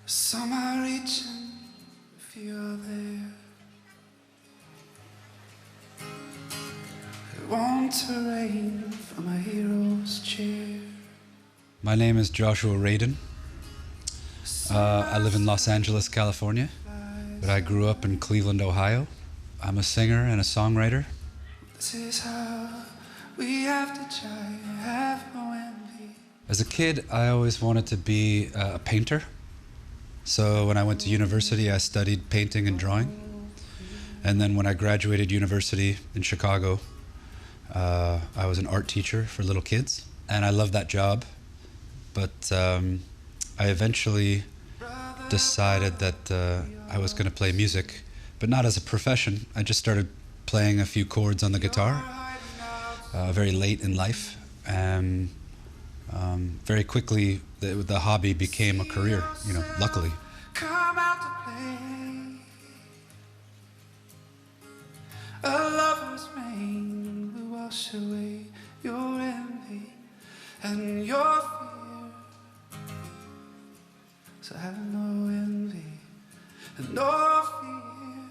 Some are reaching if you're there. They want to rain from a hero's chair. My name is Joshua Radin. I live in Los Angeles, California, but I grew up in Cleveland, Ohio. I'm a singer and a songwriter. This is how we have to try, have no envy. As a kid, I always wanted to be a painter. So when I went to university, I studied painting and drawing. And then when I graduated university in Chicago, I was an art teacher for little kids. And I loved that job. But I eventually decided that I was going to play music, but not as a profession. I just started playing a few chords on the guitar very late in life. And very quickly, the hobby became a career, luckily. Come out to play. A lover's rain will wash away your envy and your fear. So have no envy and no fear.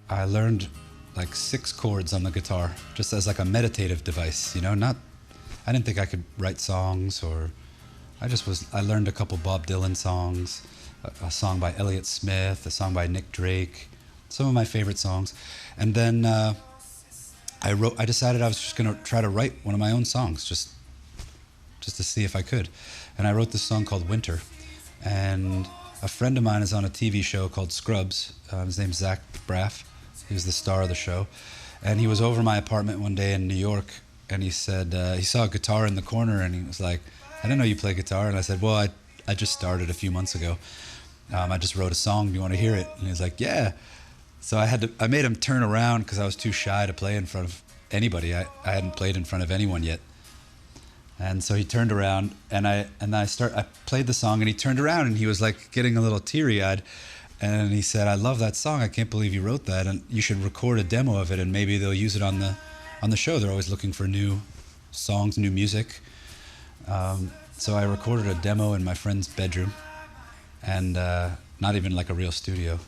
I learned like 6 chords on the guitar, just as like a meditative device, I didn't think I could write songs, or I learned a couple Bob Dylan songs, a song by Elliott Smith, a song by Nick Drake, some of my favorite songs. And then I decided I was just gonna try to write one of my own songs, just to see if I could. And I wrote this song called Winter. And a friend of mine is on a TV show called Scrubs. His name's Zach Braff. He was the star of the show. And he was over my apartment one day in New York, and he said, he saw a guitar in the corner, and he was like, I didn't know you play guitar. And I said, well, I just started a few months ago. I just wrote a song. Do you want to hear it? And he was like, yeah. So I made him turn around because I was too shy to play in front of anybody. I hadn't played in front of anyone yet. And so he turned around, and I played the song, and he turned around, and he was like getting a little teary-eyed. And he said, I love that song. I can't believe you wrote that. And you should record a demo of it, and maybe they'll use it on the show. They're always looking for new songs, new music. So I recorded a demo in my friend's bedroom, and not even like a real studio.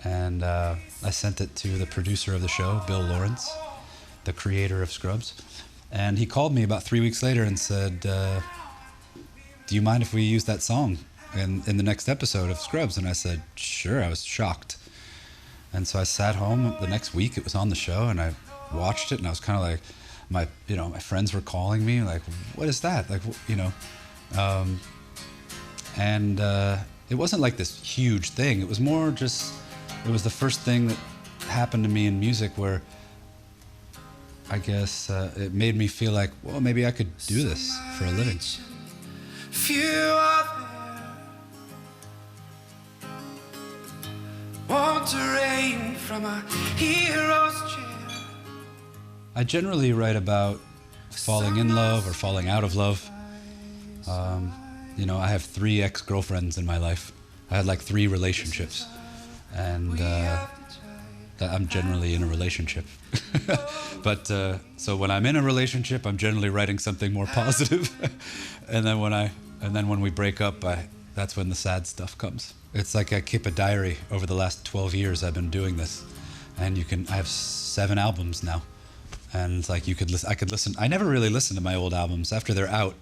And I sent it to the producer of the show, Bill Lawrence, the creator of Scrubs. And he called me about 3 weeks later and said, do you mind if we use that song in the next episode of Scrubs? And I said, sure. I was shocked. And so I sat home. The next week it was on the show, and I watched it, and I was kind of like, my friends were calling me like, what is that? Like, and it wasn't like this huge thing. It was more just, it was the first thing that happened to me in music where I guess it made me feel like, well, maybe I could do this for a living. Few are there. Want to rain from a hero's chair. I generally write about falling in love or falling out of love. I have 3 ex-girlfriends in my life. I had like 3 relationships, and I'm generally in a relationship. But so when I'm in a relationship, I'm generally writing something more positive. and then when we break up, that's when the sad stuff comes. It's like I keep a diary. Over the last 12 years, I've been doing this, and I have 7 albums now. And it's like I could listen. I never really listen to my old albums. After they're out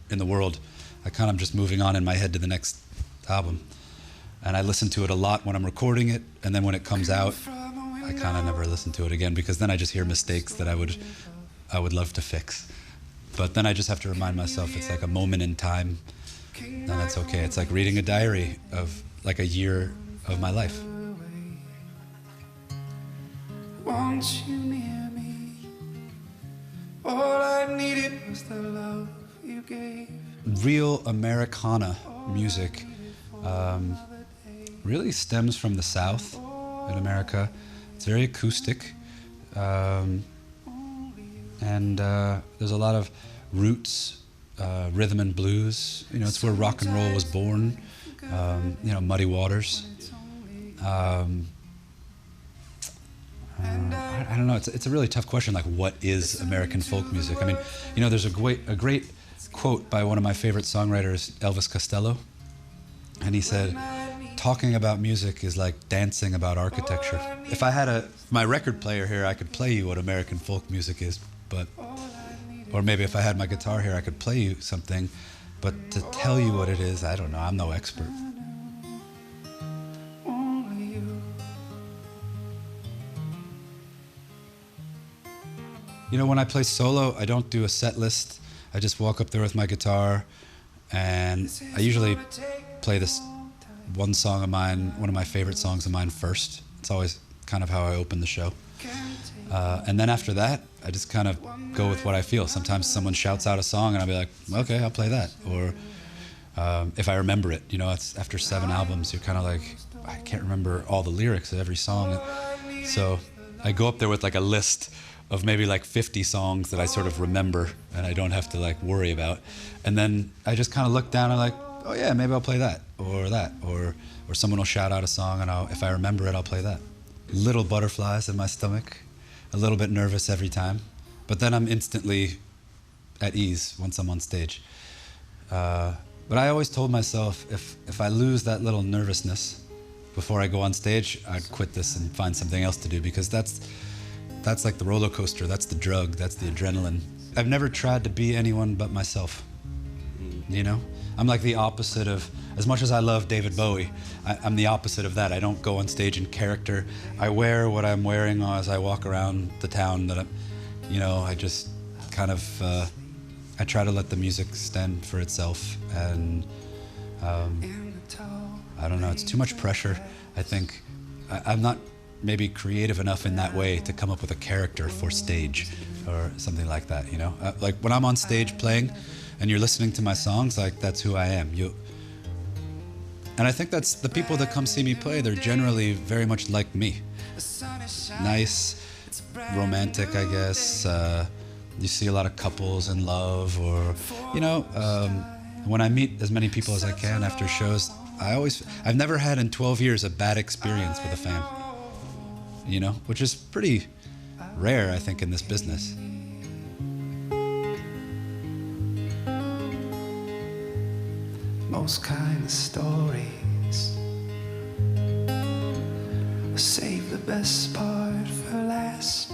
in the world, I kind of just moving on in my head to the next album. And I listen to it a lot when I'm recording it, and then when it comes out, I kind of never listen to it again, because then I just hear mistakes that I would love to fix. But then I just have to remind myself it's like a moment in time, and it's okay. It's like reading a diary of like a year of my life. Want you near me? All I needed was the love you gave. Real Americana music really stems from the South in America. It's very acoustic, and there's a lot of roots, rhythm and blues. It's where rock and roll was born. Muddy Waters. I don't know. It's a really tough question. Like, what is American folk music? I mean, there's a great quote by one of my favorite songwriters, Elvis Costello, And he said, talking about music is like dancing about architecture. If I had my record player here, I could play you what American folk music is, but, or maybe if I had my guitar here, I could play you something, but to tell you what it is, I don't know, I'm no expert. You know, when I play solo, I don't do a set list. I just walk up there with my guitar, and I usually play this one song of mine, one of my favorite songs of mine first. It's always kind of how I open the show. And then after that, I just kind of go with what I feel. Sometimes someone shouts out a song and I'll be like, okay, I'll play that. Or if I remember it, you know, it's after 7 albums, you're kind of like, I can't remember all the lyrics of every song. So I go up there with like a list of maybe like 50 songs that I sort of remember and I don't have to like worry about. And then I just kind of look down and like, oh yeah, maybe I'll play that, or someone will shout out a song and if I remember it, I'll play that. Little butterflies in my stomach, a little bit nervous every time, but then I'm instantly at ease once I'm on stage. But I always told myself if I lose that little nervousness before I go on stage, I'd quit this and find something else to do, because that's like the roller coaster, that's the drug, that's the adrenaline. I've never tried to be anyone but myself, you know? I'm like the opposite of, as much as I love David Bowie, I'm the opposite of that. I don't go on stage in character. I wear what I'm wearing as I walk around the town that I just kind of, I try to let the music stand for itself, and I don't know, it's too much pressure. I think I'm not maybe creative enough in that way to come up with a character for stage or something like that, you know? Like when I'm on stage playing and you're listening to my songs, like that's who I am. And I think that's the people that come see me play, they're generally very much like me. Nice, romantic, I guess. You see a lot of couples in love, or, when I meet as many people as I can after shows, I've never had in 12 years a bad experience with a fan, which is pretty rare, I think, in this business. Most kind of stories save the best part for last.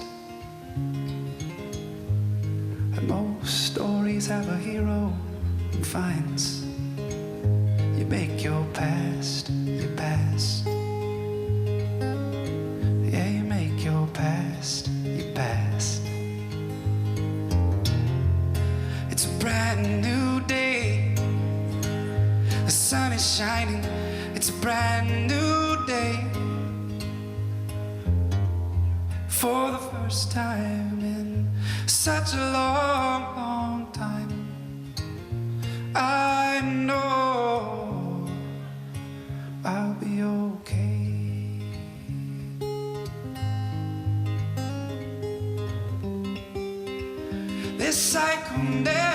And most stories have a hero who finds you make your past your past. Yeah, you make your past your past. It's a brand new day. The sun is shining. It's a brand new day. For the first time in such a long, long time, I know I'll be okay. This cycle never